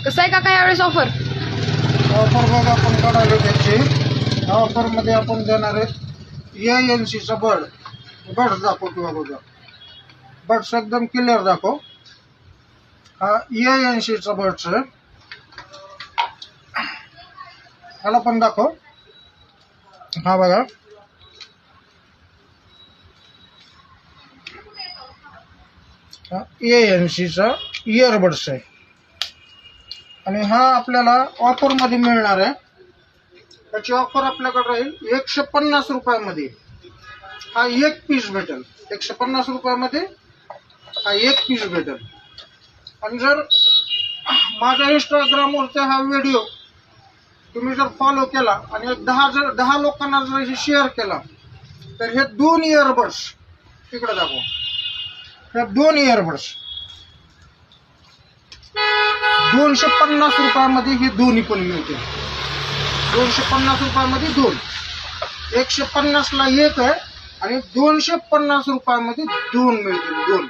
कसं आहे काका यावेळेस ऑफर? ऑफर बघ आपण काढायला त्याची ऑफरमध्ये आपण देणार आहे ANC बड दाखवतो अगोदर. बड्स एकदम क्लिअर दाखव. हा ANC बड्स आहे. ह्याला पण दाखव. हा बघा ANC इयरबड्स आहे आणि हा आपल्याला ऑफरमध्ये मिळणार आहे. त्याची ऑफर आपल्याकडे राहील 150 रुपयामध्ये. हा एक पीस भेटेल. 150 रुपयामध्ये हा एक पीस भेटेल. आणि जर माझ्या इंस्टाग्रामवरचा हा व्हिडिओ तुम्ही जर फॉलो केला आणि 10 लोकांना जर शेअर केला तर हे 2 इयरबड्स तिकडे दाखवा. हे 2 इयरबड्स 250 रुपयामध्ये हे दोन्ही पण मिळतील. 250 रुपयामध्ये 2. 150 ला एक आहे आणि 250 रुपयामध्ये 2 मिळतील. 2